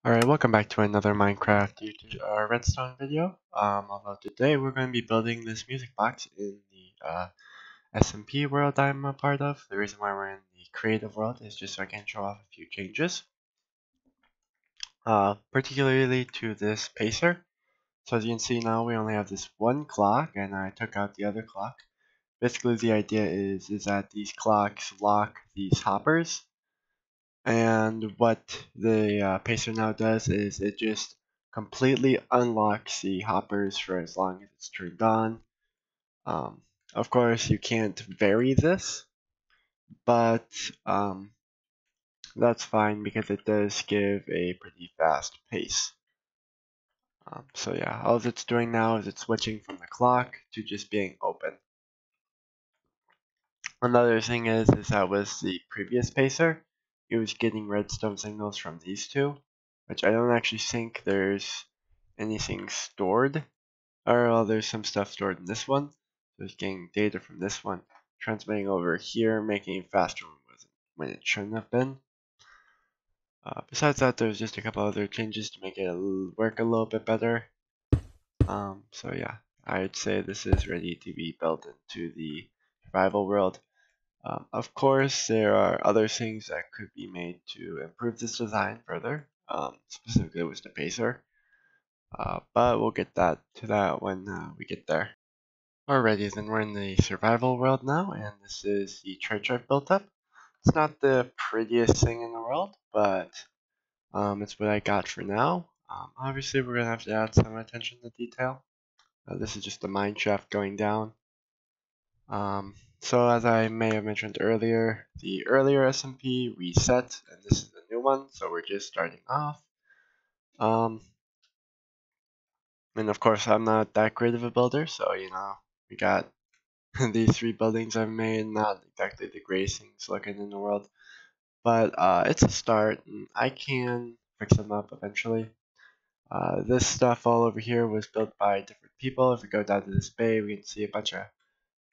Alright, welcome back to another Minecraft YouTube redstone video. Although today we're going to be building this music box in the SMP world I'm a part of. The reason why we're in the creative world is just so I can show off a few changes. Particularly to this pacer. So as you can see now we only have this one clock and I took out the other clock. Basically the idea is that these clocks lock these hoppers. And what the pacer now does is it just completely unlocks the hoppers for as long as it's turned on. Of course, you can't vary this, but that's fine because it does give a pretty fast pace. So yeah, all it's doing now is it's switching from the clock to just being open. Another thing is that with the previous pacer, it was getting redstone signals from these two, which I don't actually think there's anything stored. Or well, there's some stuff stored in this one. So it's getting data from this one, transmitting over here, making it faster when it shouldn't have been. Besides that, there's just a couple other changes to make it work a little bit better. So yeah, I'd say this is ready to be built into the survival world. Of course, there are other things that could be made to improve this design further, specifically with the pacer. But we'll get to that when we get there. Alrighty, then we're in the survival world now, and this is the church I've built up. It's not the prettiest thing in the world, but it's what I got for now. Obviously, we're gonna have to add some attention to detail. This is just the mine shaft going down. So as I may have mentioned earlier, the earlier SMP reset, and this is the new one, so we're just starting off. And of course, I'm not that great of a builder, so you know, we got these three buildings I've made, not exactly the greatest things looking in the world, but it's a start, and I can fix them up eventually. This stuff all over here was built by different people. If we go down to this bay, we can see a bunch of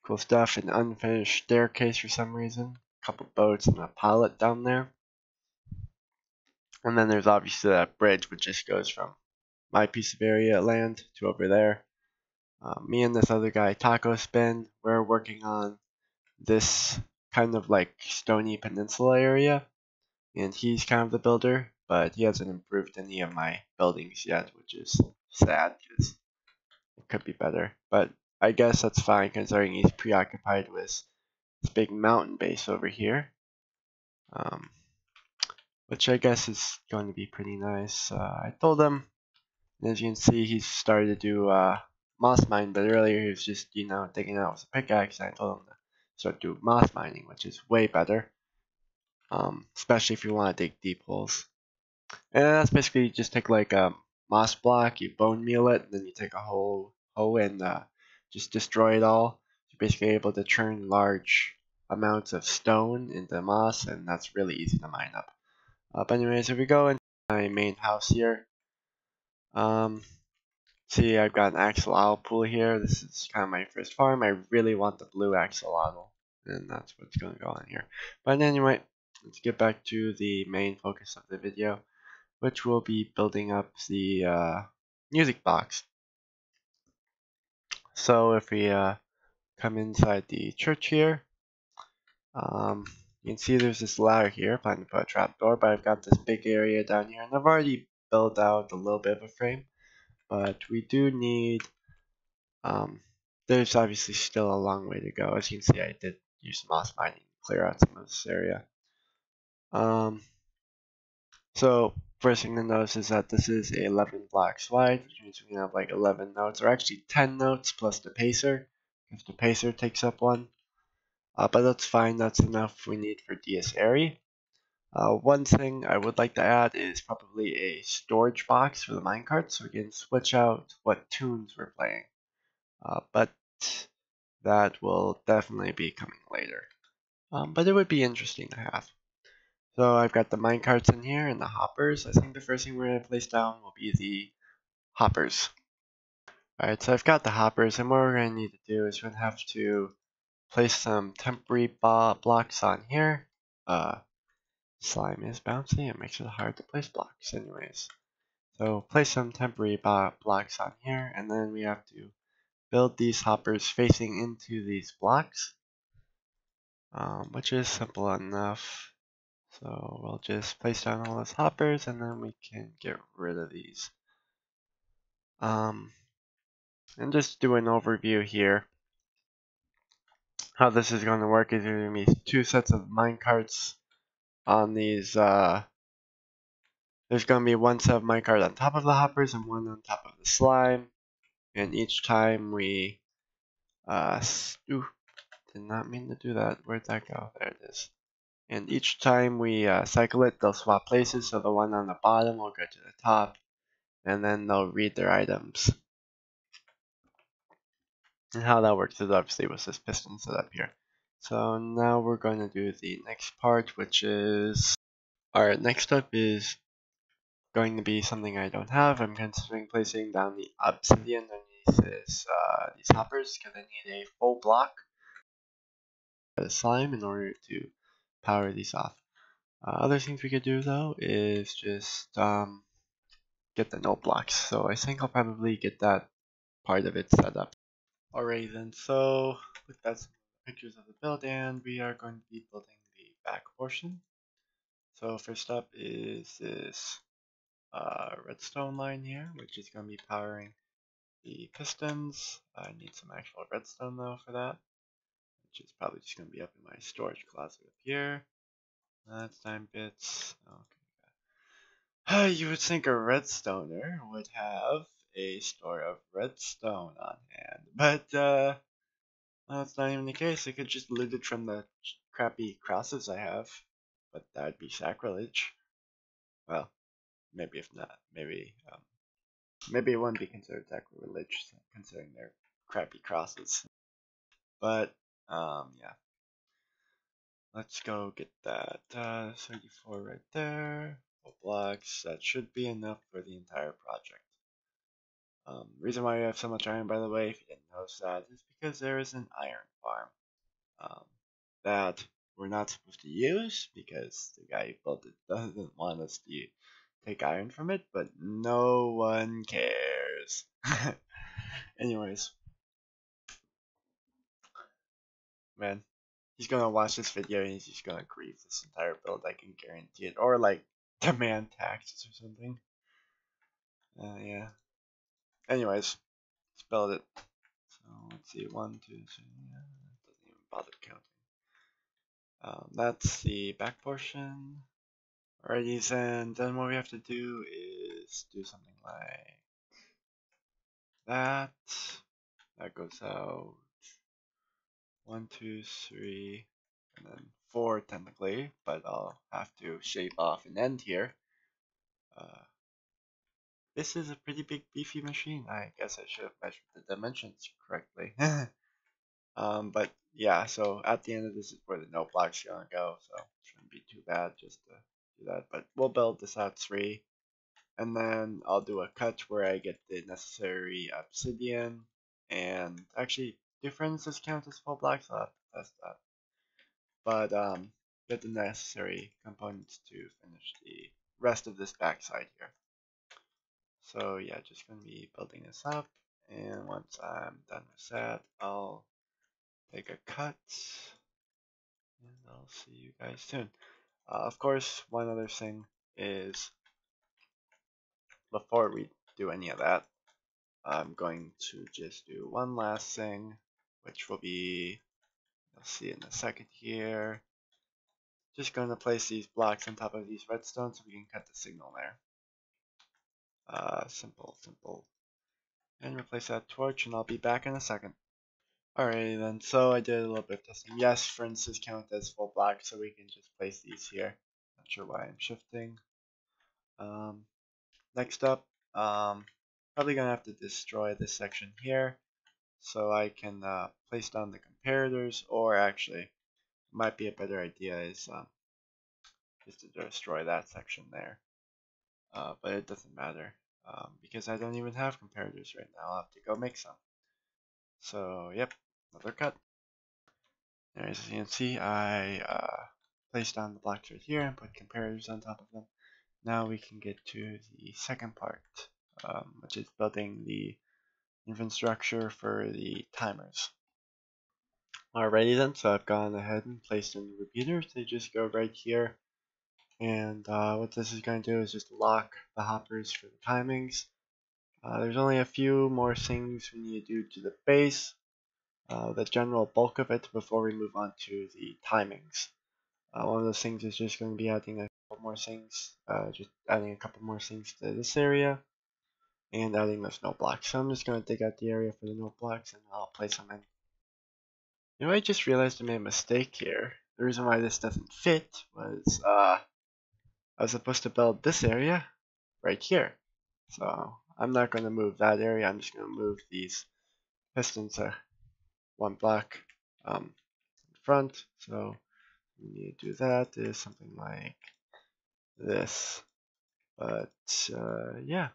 cool stuff, an unfinished staircase for some reason, a couple boats and a pilot down there. And then there's obviously that bridge which just goes from my piece of area land to over there. Me and this other guy, Taco Spin, we're working on this kind of like stony peninsula area. And he's kind of the builder, but he hasn't improved any of my buildings yet, which is sad because it could be better. But I guess that's fine considering he's preoccupied with this big mountain base over here, which I guess is going to be pretty nice. I told him, and as you can see, he's started to do moss mine, but earlier he was just, you know, digging out with a pickaxe, and I told him to start doing moss mining, which is way better, especially if you want to dig deep holes. And that's basically you just take like a moss block, you bone meal it, and then you take a hoe and just destroy it all. You're basically able to turn large amounts of stone into moss, and that's really easy to mine up. But anyways, if we go into my main house here, see I've got an axolotl pool here. This is kind of my first farm. I really want the blue axolotl, and that's what's going to go on here. But anyway, let's get back to the main focus of the video, which will be building up the music box. So if we come inside the church here, you can see there's this ladder here, planning to put a trapdoor, but I've got this big area down here, and I've already built out a little bit of a frame, but we do need, there's obviously still a long way to go. As you can see, I did use moss mining to clear out some of this area. So first thing to notice is that this is a 11 block slide, which means we can have like 11 notes, or actually 10 notes plus the pacer, if the pacer takes up one. But that's fine, that's enough we need for DS Airy. One thing I would like to add is probably a storage box for the minecart, so we can switch out what tunes we're playing. But that will definitely be coming later. But it would be interesting to have. So I've got the minecarts in here and the hoppers. I think the first thing we're going to place down will be the hoppers. Alright, so I've got the hoppers, and what we're going to need to do is we're going to have to place some temporary blocks on here. Slime is bouncy, it makes it hard to place blocks anyways. So place some temporary blocks on here, and then we have to build these hoppers facing into these blocks, which is simple enough. So we'll just place down all those hoppers, and then we can get rid of these. And just do an overview here. How this is going to work is there going to be two sets of minecarts on these. There's going to be one set of minecart on top of the hoppers and one on top of the slime. And each time we ooh, did not mean to do that. Where'd that go? There it is. And each time we cycle it, they'll swap places. So the one on the bottom will go to the top, and then they'll read their items. And how that works is obviously with this piston set up here. So now we're going to do the next part, which is our next step is going to be something I don't have. I'm considering placing down the obsidian underneath these hoppers because I need a full block of slime in order to power these off. Other things we could do though is just get the note blocks. So I think I'll probably get that part of it set up. Alright then, so look, that's pictures of the build, and we are going to be building the back portion. So first up is this redstone line here, which is going to be powering the pistons. I need some actual redstone though for that, which is probably just going to be up in my storage closet up here. That's 9 bits. Okay. You would think a redstoner would have a store of redstone on hand, but that's not even the case. I could just loot it from the crappy crosses I have, but that'd be sacrilege. Well, maybe if not, maybe it wouldn't be considered sacrilege considering their crappy crosses. But yeah, let's go get that 34 right there. 4 blocks. That should be enough for the entire project. Reason why we have so much iron, by the way, if you didn't notice that, is because there is an iron farm that we're not supposed to use because the guy who built it doesn't want us to take iron from it, but no one cares. Anyways, man, he's gonna watch this video and he's just gonna grieve this entire build, I can guarantee it. Or like demand taxes or something. Yeah. Anyways, let's build it. So let's see, 1, 2, 3, yeah, doesn't even bother counting. That's the back portion. Alrighty, then what we have to do is do something like that. That goes out 1, 2, 3, and then 4 technically, but I'll have to shave off an end here. This is a pretty big beefy machine. I guess I should have measured the dimensions correctly. But yeah, so at the end of this is where the note block's gonna go, so it shouldn't be too bad just to do that. But we'll build this out 3, and then I'll do a cut where I get the necessary obsidian, and actually, do furnaces count as full blocks? I'll have to test that. But get the necessary components to finish the rest of this backside here. So yeah, just gonna be building this up, and once I'm done with that, I'll take a cut, and I'll see you guys soon. Of course, one other thing is, before we do any of that, I'm going to just do one last thing, which will be, you'll see in a second here. Just going to place these blocks on top of these redstone so we can cut the signal there. Simple. And replace that torch, and I'll be back in a second. Alrighty then, so I did a little bit of testing. Yes, for instance, count as full black, so we can just place these here. Not sure why I'm shifting. Next up, probably gonna have to destroy this section here, so I can place down the comparators, or actually, might be a better idea is just to destroy that section there. But it doesn't matter, because I don't even have comparators right now. I'll have to go make some. So, yep, another cut. As you can see, I placed down the blocks right here and put comparators on top of them. now we can get to the second part, which is building the infrastructure for the timers. Alrighty then, so I've gone ahead and placed in the repeaters. They just go right here. And what this is going to do is just lock the hoppers for the timings. There's only a few more things we need to do to the base, the general bulk of it, before we move on to the timings. One of those things is just going to be adding a couple more things, to this area, and adding those note blocks. So I'm just going to dig out the area for the note blocks, and I'll place them in. You know, I just realized I made a mistake here. The reason why this doesn't fit was I was supposed to build this area right here. So I'm not going to move that area. I'm just going to move these pistons one block in front. So we need to do that is something like this. But yeah,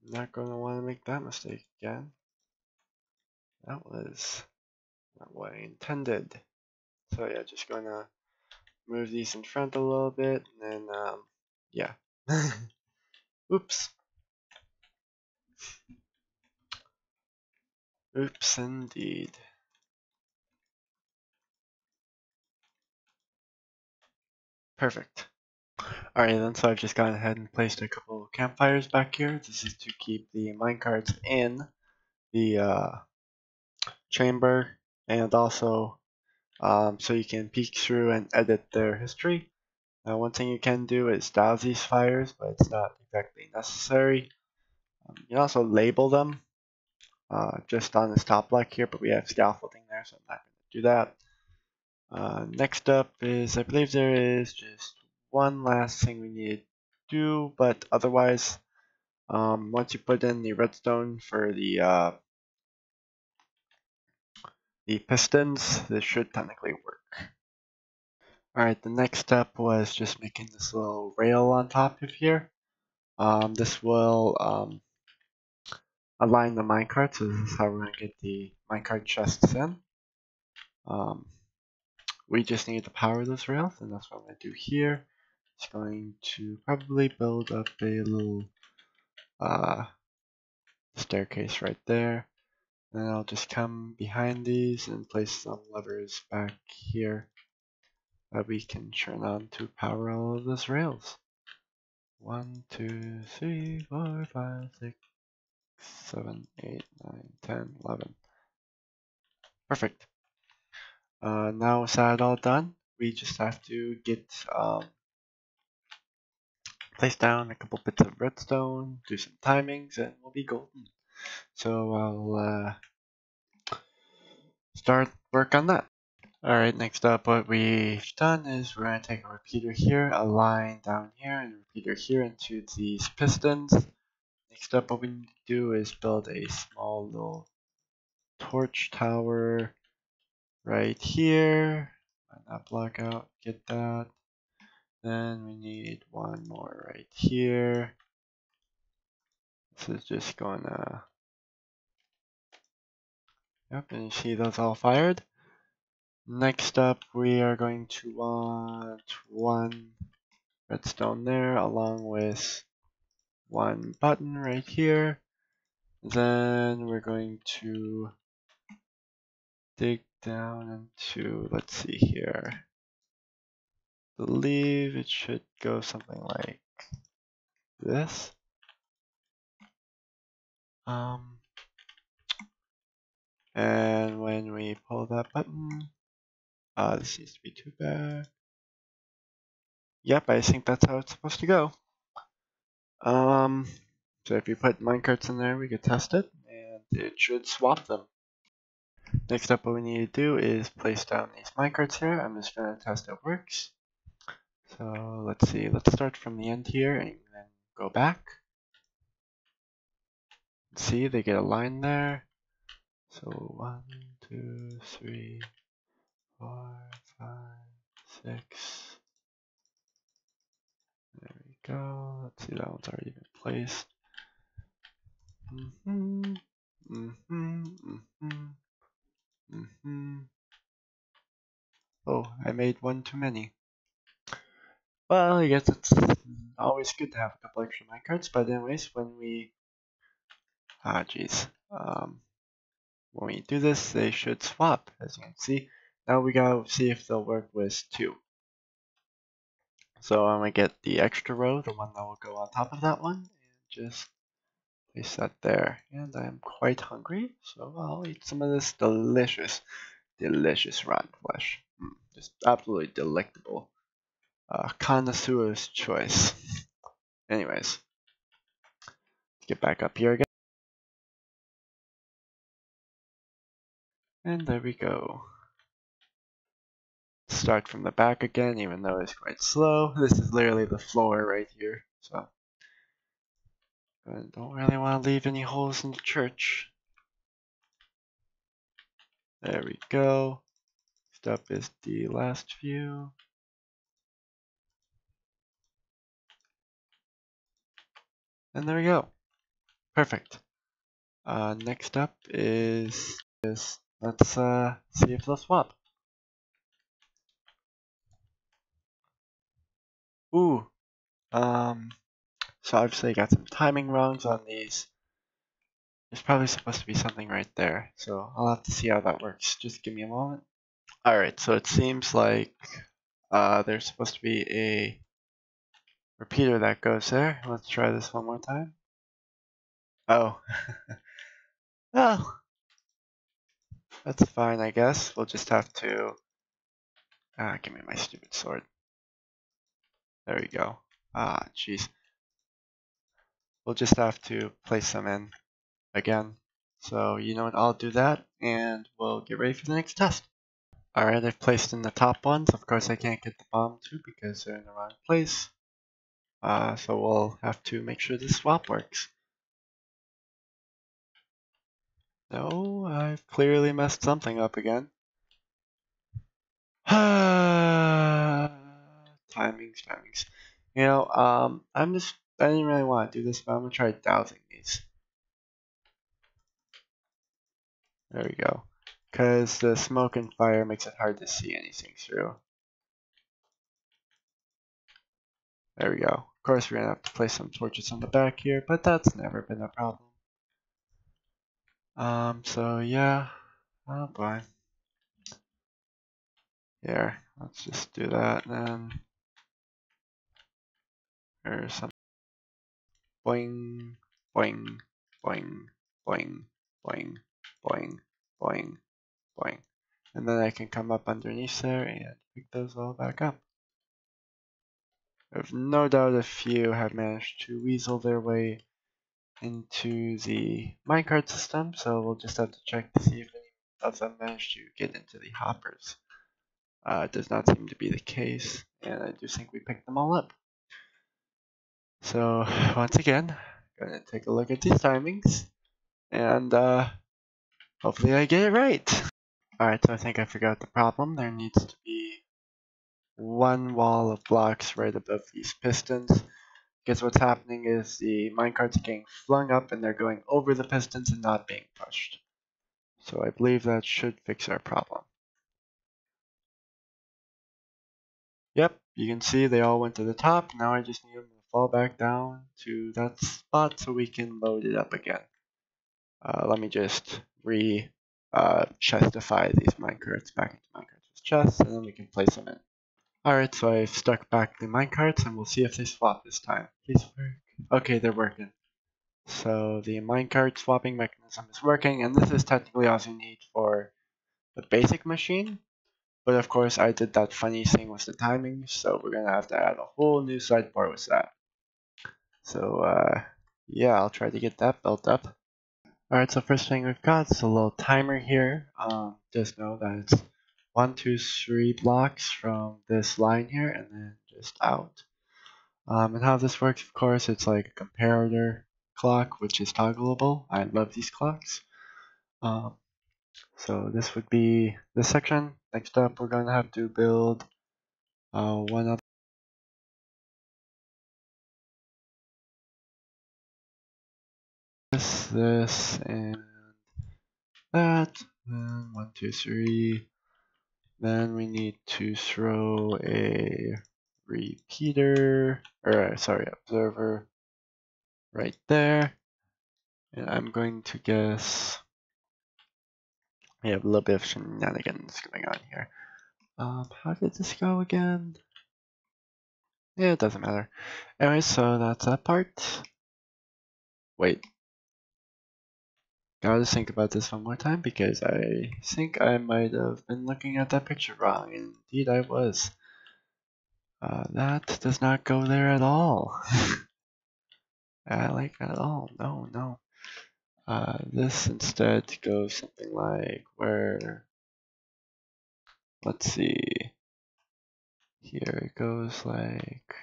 I'm not going to want to make that mistake again. That was not what I intended. So yeah, just going to move these in front a little bit, and then yeah. Oops. Oops, indeed. Perfect. Alright then, so I've just gone ahead and placed a couple campfires back here. This is to keep the minecarts in the chamber, and also so you can peek through and edit their history. One thing you can do is douse these fires, but it's not exactly necessary. You can also label them just on this top block here, but we have scaffolding there, so I'm not going to do that. Next up is, I believe there is just one last thing we need to do, but otherwise, once you put in the redstone for the pistons, this should technically work. Alright, the next step was just making this little rail on top of here. This will align the minecart, so this is how we're going to get the minecart chests in. We just need to power those rails, and that's what I'm going to do here. It's going to probably build up a little staircase right there. And I'll just come behind these and place some levers back here that we can turn on to power all of those rails. 1, 2, 3, 4, 5, 6, 7, 8, 9, 10, 11. Perfect. Now with that all done, we just have to get place down a couple bits of redstone, do some timings, and we'll be golden. So I'll start work on that. Alright, next up what we've done is we're going to take a repeater here, a line down here, and a repeater here into these pistons. Next up what we need to do is build a small little torch tower right here. Find that block out, get that. Then we need one more right here. This is just gonna, yep, and you see those all fired. Next up we are going to want one redstone there along with one button right here. Then we're going to dig down into, let's see here, I believe it should go something like this. And when we pull that button, this seems to be too bad. Yep, I think that's how it's supposed to go. So if you put minecarts in there, we could test it, and it should swap them. Next up, what we need to do is place down these minecarts here. I'm just going to test it works. So let's see, let's start from the end here and then go back. See, they get a line there. So 1, 2, 3, 4, 5, 6. There we go. Let's see, that one's already been placed. Oh, I made one too many. Well, I guess it's always good to have a couple extra minecarts, but anyways, when we when we do this, they should swap, as you can see. Now we gotta see if they'll work with 2. So I'm gonna get the extra row, the one that will go on top of that one, and just place that there. And I'm quite hungry, so I'll eat some of this delicious, delicious rotten flesh. Just absolutely delectable. Connoisseur's choice. Anyways, get back up here again. And there we go. Start from the back again, even though it's quite slow. This is literally the floor right here, so I don't really want to leave any holes in the church. There we go. Next up is the last view. And there we go. Perfect. Next up is let's see if they'll swap. Ooh. So obviously I got some timing wrongs on these. There's probably supposed to be something right there, so I'll have to see how that works. Just give me a moment. Alright, so it seems like there's supposed to be a repeater that goes there. Let's try this one more time. Oh. Well, that's fine, I guess. We'll just have to... give me my stupid sword. There we go. Jeez. We'll just have to place them in again. So, you know what, I'll do that, and we'll get ready for the next test. Alright, I've placed in the top ones. Of course, I can't get the bottom two because they're in the wrong place. So we'll have to make sure this swap works. No, I've clearly messed something up again. Timings. You know, I didn't really want to do this, but I'm gonna try dowsing these. There we go. Because the smoke and fire makes it hard to see anything through. There we go. Of course, we're gonna have to place some torches on the back here, but that's never been a problem. So yeah. Oh boy. Here, let's just do that, and then there's some boing, boing, boing, boing, boing, boing, boing, boing. And then I can come up underneath there and pick those all back up. I have no doubt a few have managed to weasel their way into the minecart system, so we'll just have to check to see if any of them managed to get into the hoppers. It does not seem to be the case, and I do think we picked them all up. So once again, gonna take a look at these timings, and hopefully I get it right. Alright, so I think I figured out the problem. There needs to be one wall of blocks right above these pistons. Because what's happening is the minecarts are getting flung up and they're going over the pistons and not being pushed. So I believe that should fix our problem. Yep, you can see they all went to the top. Now I just need them to fall back down to that spot so we can load it up again. Let me just chestify these minecarts back into minecarts' chests, and then we can place them in. Alright, so I've stuck back the minecarts, and we'll see if they swap this time. Please work. Okay, they're working. So the minecart swapping mechanism is working, and this is technically all you need for the basic machine. But of course, I did that funny thing with the timing, so we're gonna have to add a whole new sidebar with that. So yeah, I'll try to get that built up. Alright, so first thing we've got is a little timer here. Just know that it's 1, 2, 3 blocks from this line here and then just out. And how this works, of course, it's like a comparator clock, which is toggleable. I love these clocks. So this would be this section. Next up, we're going to have to build one other. This, and that. And 1, 2, 3. Then we need to throw a repeater, or sorry, observer right there. And I'm going to guess we have a little bit of shenanigans going on here. How did this go again? Yeah, it doesn't matter. Anyway, so that's that part. Wait. Gotta think about this one more time because I think I might have been looking at that picture wrong. Indeed, I was. That does not go there at all. Like at all. No, no. This instead goes something like where. Let's see. Here it goes like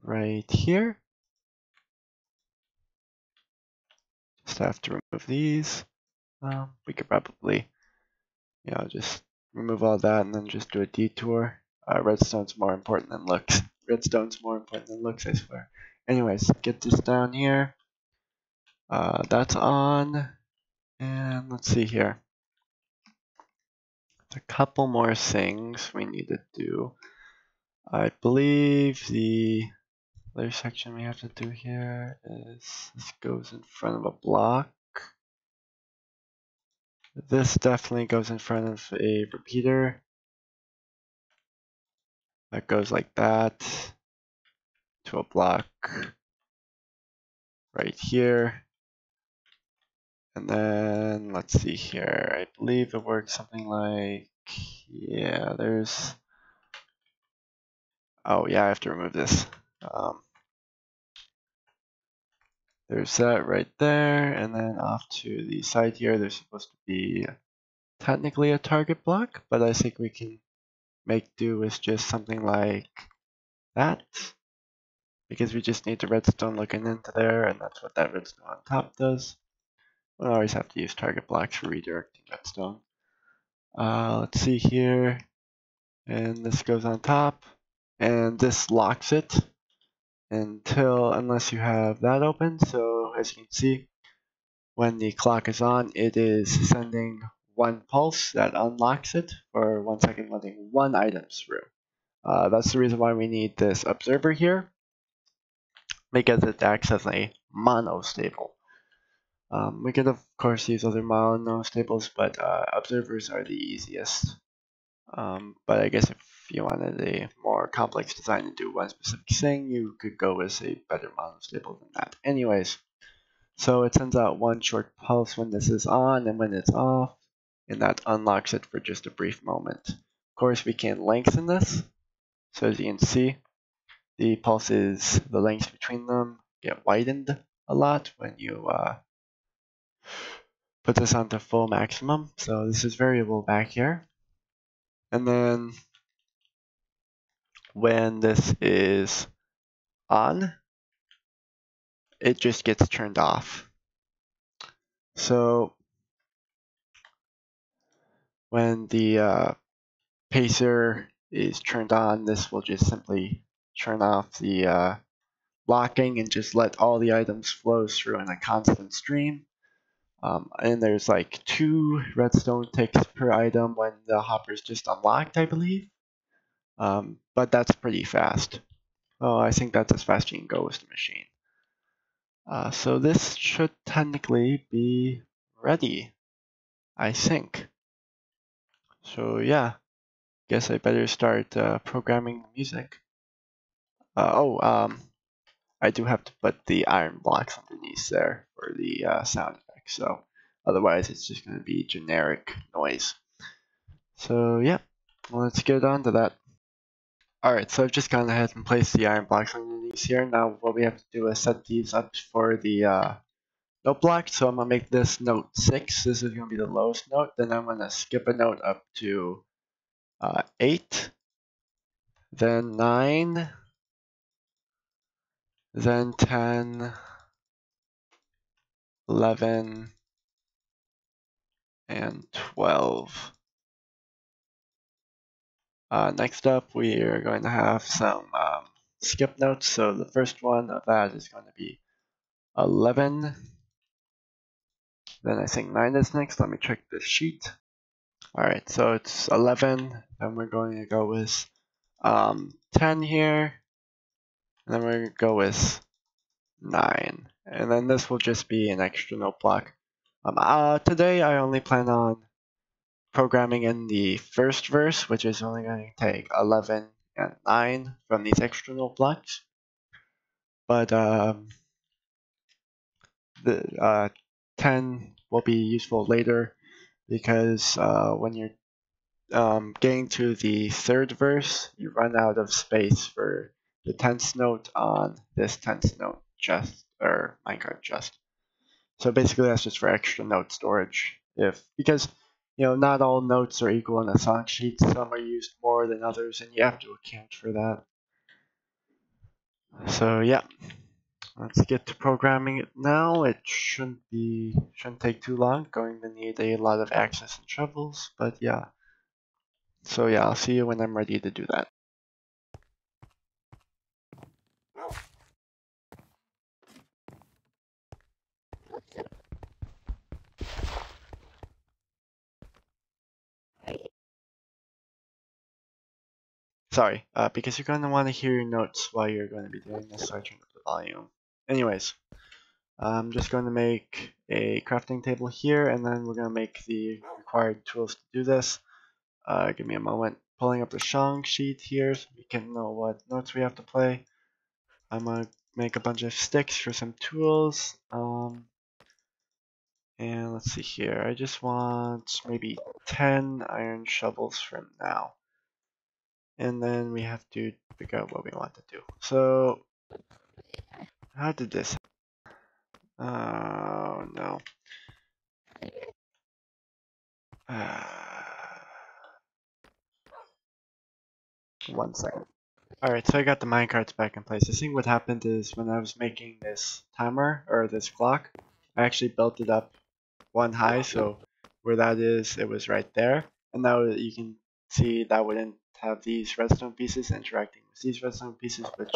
right here. Just have to remove these. We could probably, just remove all that and then just do a detour. Redstone's more important than looks. Redstone's more important than looks, I swear. Anyways, get this down here. That's on. And let's see here. There's a couple more things we need to do. I believe the other section we have to do here is this goes in front of a block. This definitely goes in front of a repeater. That goes like that to a block right here. And then let's see here. I believe it works something like, yeah, there's, oh yeah, I have to remove this. There's that right there, and then off to the side here, there's supposed to be technically a target block, but I think we can make do with just something like that, because we just need the redstone looking into there, and that's what that redstone on top does. We always have to use target blocks for redirecting redstone. Let's see here, and this goes on top, and this locks it unless you have that open. So as you can see, when the clock is on, it is sending one pulse that unlocks it for 1 second, letting one item through. That's the reason why we need this observer here, because it acts as a monostable. We could of course use other monostables, but observers are the easiest. But I guess if you wanted a more complex design to do one specific thing, you could go with a better monostable than that. Anyways, so it sends out one short pulse when this is on and when it's off, and that unlocks it for just a brief moment. Of course, we can lengthen this. So as you can see, the pulses, the lengths between them get widened a lot when you put this onto full maximum. So this is variable back here. And then when this is on, it just gets turned off. So when the pacer is turned on, this will just simply turn off the locking and just let all the items flow through in a constant stream. And there's like 2 redstone ticks per item when the hopper is just unlocked, I believe. But that's pretty fast. Oh, I think that's as fast as you can go with the machine. So this should technically be ready, I think. So yeah, guess I better start programming music. I do have to put the iron blocks underneath there for the sound effect, so otherwise it's just going to be generic noise. So yeah, let's get on to that. Alright, so I've just gone ahead and placed the iron blocks underneath here. Now what we have to do is set these up for the note block. So I'm going to make this note 6. This is going to be the lowest note. Then I'm going to skip a note up to 8, then 9, then 10, 11, and 12. Next up, we are going to have some skip notes. So the first one of that is going to be 11. Then I think 9 is next. Let me check this sheet. Alright, so it's 11. Then we're going to go with 10 here, and then we're going to go with 9. And then this will just be an extra note block. Today I only plan on programming in the first verse, which is only going to take 11 and 9 from these extra note blocks. But the 10 will be useful later because when you're getting to the third verse, you run out of space for the 10th note on this 10th note chest or minecart chest. So basically, that's just for extra note storage. Because not all notes are equal in a song sheet. Some are used more than others, and you have to account for that. So yeah, let's get to programming it now. It shouldn't take too long. Going to need a lot of axes and shovels, but yeah. So yeah, I'll see you when I'm ready to do that. Sorry, because you're going to want to hear your notes while you're going to be doing this, so I turn up the volume. Anyways, I'm just going to make a crafting table here, and then we're going to make the required tools to do this. Give me a moment. Pulling up the song sheet here so we can know what notes we have to play. I'm going to make a bunch of sticks for some tools. And let's see here. I just want maybe 10 iron shovels for now. And then we have to figure out what we want to do. So, how did this? Oh no. One second. Alright, so I got the minecarts back in place. I think what happened is when I was making this timer, or this clock, I actually built it up one high, so where that is, it was right there. And now you can see that wouldn't have these redstone pieces interacting with these redstone pieces, which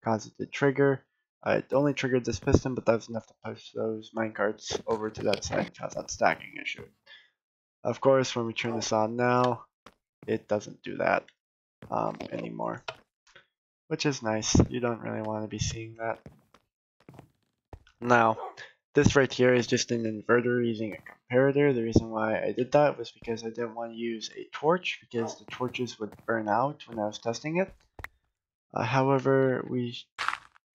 caused it to trigger. It only triggered this piston, but that was enough to push those minecarts over to that side and cause that stacking issue. Of course, when we turn this on now, it doesn't do that anymore, which is nice. You don't really want to be seeing that. Now, this right here is just an inverter using a comparator. The reason why I did that was because I didn't want to use a torch because the torches would burn out when I was testing it. However, we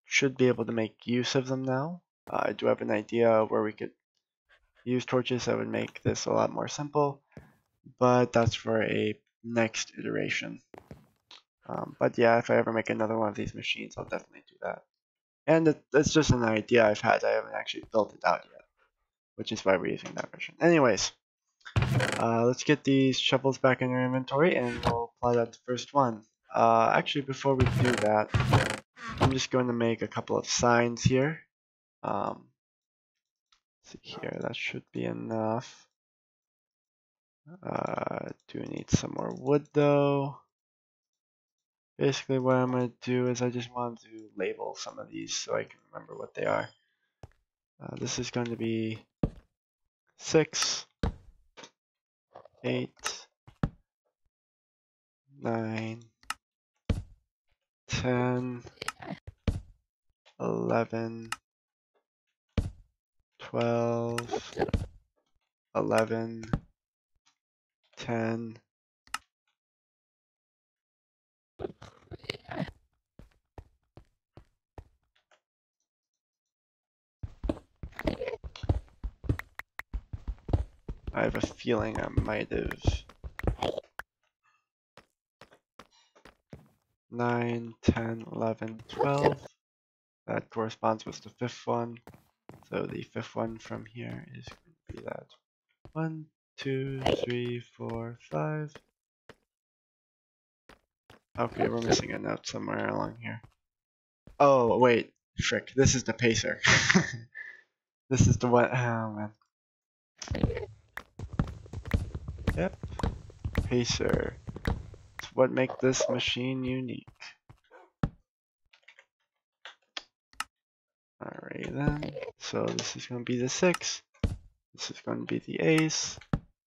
should be able to make use of them now. I do have an idea where we could use torches that would make this a lot more simple, but that's for a next iteration. But yeah, if I ever make another one of these machines, I'll definitely do that. And it's just an idea I've had. I haven't actually built it out yet, which is why we're using that version. Anyways, let's get these shovels back in our inventory and we'll apply that to the first one. Actually, before we do that, I'm just going to make a couple of signs here. Let's see here, that should be enough. Do need some more wood though. Basically what I'm going to do is I just want to label some of these so I can remember what they are. This is going to be 6, 8, 9, 10, 11, 12, 11, 10, I have a feeling I might have 9, 10, 11, 12. That corresponds with the fifth one. So the fifth one from here is going to be that 1, 2, 3, 4, 5. Okay, we're missing a note somewhere along here. Oh, wait. Frick, this is the pacer. This is the one. Oh, man. Yep. Pacer. It's what makes this machine unique. Alright then. So this is going to be the 6. This is going to be the ace.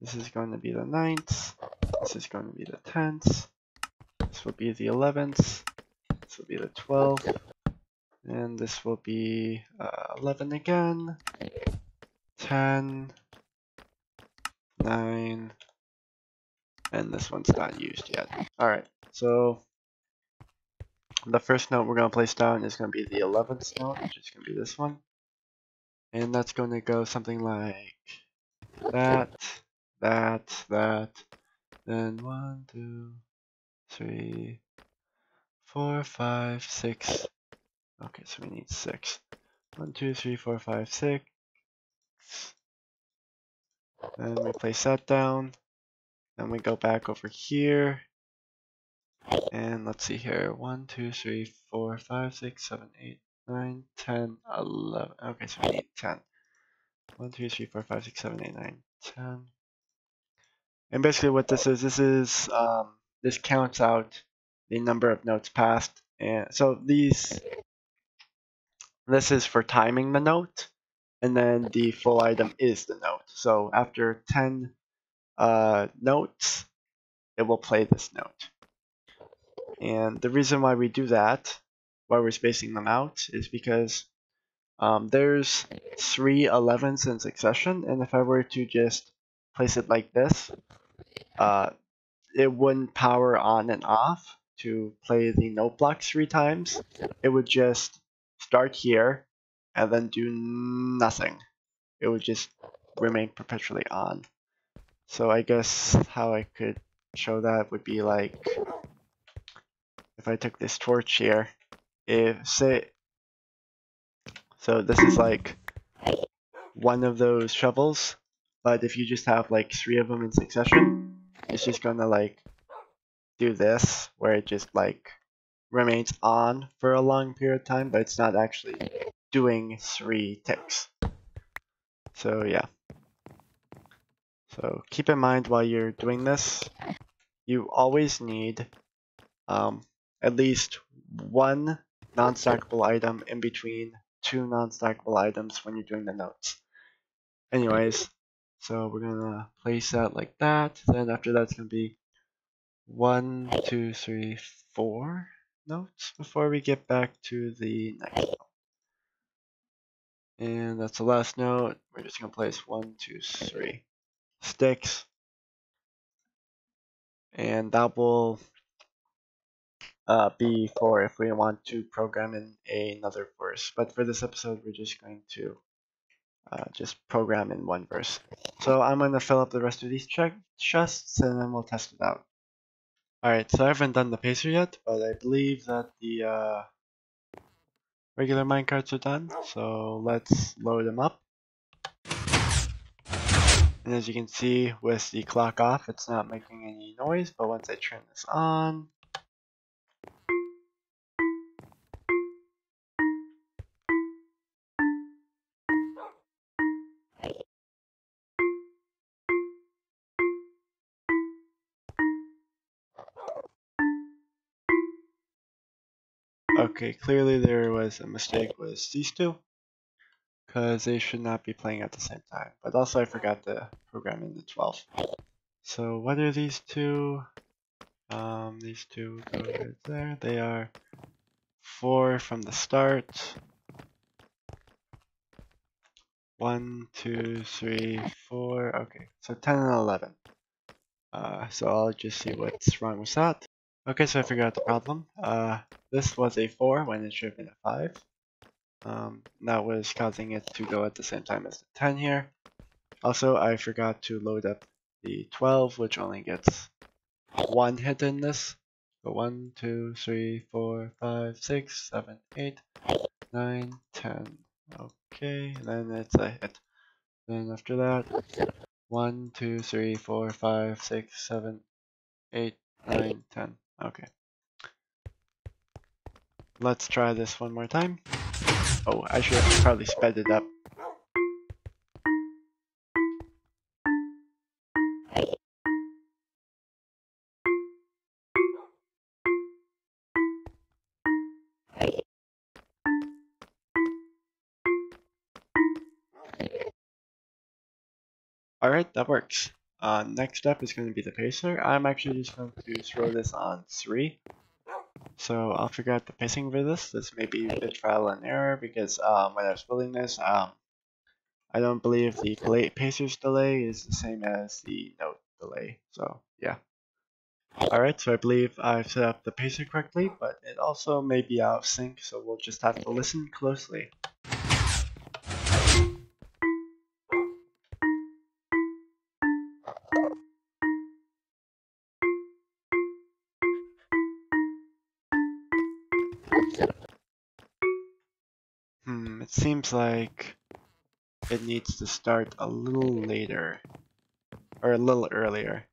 This is going to be the 9th. This is going to be the 10th. This will be the 11th. This will be the 12th. And this will be 11 again. 10. 9. And this one's not used yet. Alright, so the first note we're going to place down is going to be the 11th note, which is going to be this one. And that's going to go something like that, that. Then 1, 2, 3, 4, 5, 6. Okay, so we need 6. 1, 2, 3, 4, 5, 6. Then we place that down. Then we go back over here. And let's see here. 1, 2, 3, 4, 5, 6, 7, 8, 9, 10, 11. Okay, so we need 10. 1, 2, 3, 4, 5, 6, 7, 8, 9, 10. And basically what this is this counts out the number of notes passed. And so this is for timing the note, and then the full item is the note. So after 10 notes, it will play this note. And the reason why we do that, why we're spacing them out, is because there's 3 11s in succession, and if I were to just place it like this, it wouldn't power on and off to play the note blocks 3 times. It would just start here and then do nothing. It would just remain perpetually on. So I guess how I could show that would be like if I took this torch here, so this is like one of those shovels, but if you just have like 3 of them in succession, it's just gonna like do this, where it just like remains on for a long period of time, but it's not actually doing 3 ticks. So yeah. So keep in mind while you're doing this, you always need at least 1 non-stackable item in between 2 non-stackable items when you're doing the notes. Anyways, so we're gonna place that like that. Then after that's gonna be 1, 2, 3, 4 notes before we get back to the next note. And that's the last note. We're just gonna place 1, 2, 3 sticks, and that will be for if we want to program in another verse. But for this episode, we're just going to just program in 1 verse. So I'm going to fill up the rest of these chests, and then we'll test it out. Alright, so I haven't done the pacer yet, but I believe that the regular minecarts are done. So let's load them up. And as you can see, with the clock off, it's not making any noise, but once I turn this on, okay, clearly there was a mistake with these two, because they should not be playing at the same time. But also I forgot to program in the 12. So what are these two? These two go right there. They are 4 from the start. 1, 2, 3, 4. Okay, so 10 and 11. So I'll just see what's wrong with that. Okay, so I figured out the problem. This was a 4 when it should have been a 5. That was causing it to go at the same time as the 10 here. Also, I forgot to load up the 12, which only gets 1 hit in this. So 1, 2, 3, 4, 5, 6, 7, 8, 9, 10. Okay, and then it's a hit. Then after that, 1, 2, 3, 4, 5, 6, 7, 8, 9, 10. Okay. Let's try this one more time. Oh, I should have probably sped it up. Alright, that works. Next step is going to be the pacer. I'm actually just going to throw this on 3. So I'll figure out the pacing for this. This may be a bit trial and error because when I was building this, I don't believe the pacer's delay is the same as the note delay. So yeah. Alright, so I believe I've set up the pacer correctly, but it also may be out of sync, so we'll just have to listen closely. It seems like it needs to start a little later, or a little earlier.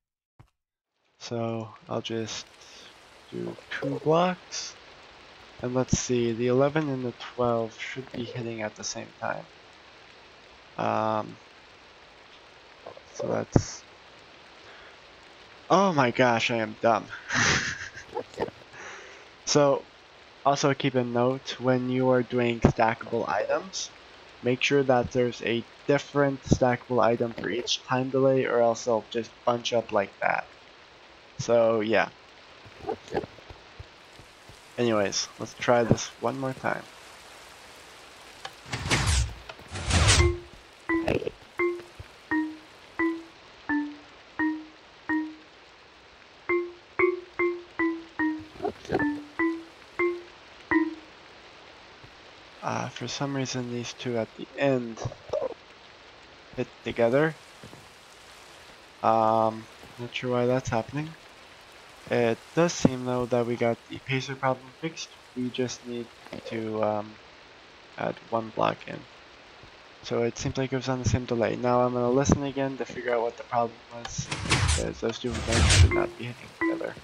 So I'll just do 2 blocks, and let's see, the 11 and the 12 should be hitting at the same time. So that's... Oh my gosh, I am dumb. So, also keep a note, when you are doing stackable items, make sure that there's a different stackable item for each time delay, or else they'll just bunch up like that. So yeah. Anyways, let's try this one more time. For some reason these two at the end hit together. Not sure why that's happening. It does seem though that we got the pacer problem fixed. We just need to add 1 block in. So it seems like it was on the same delay. Now I'm going to listen again to figure out what the problem was, because those two events should not be hitting together.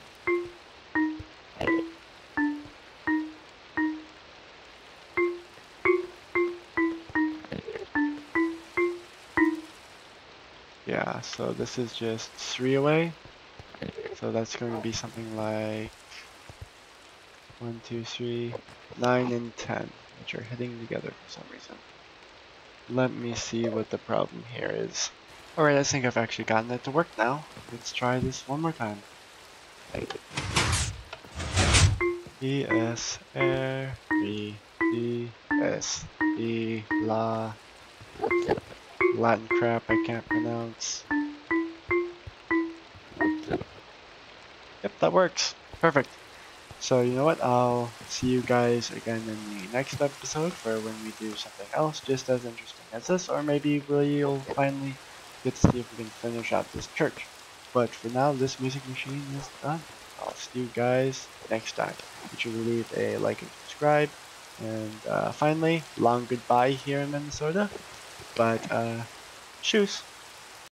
Yeah, so this is just 3 away. So that's going to be something like 1, 2, 3, 9, and 10, which are hitting together for some reason. Let me see what the problem here is. Alright, I think I've actually gotten it to work now. Let's try this one more time. E, S, R, E, D, S, E, La. Latin crap I can't pronounce. Yep, that works. Perfect. So you know what, I'll see you guys again in the next episode for when we do something else just as interesting as this, or maybe we'll finally get to see if we can finish out this church. But for now, this music machine is done. I'll see you guys next time. Be sure to leave a like and subscribe. And finally, long goodbye here in Minnesota. But, shoes.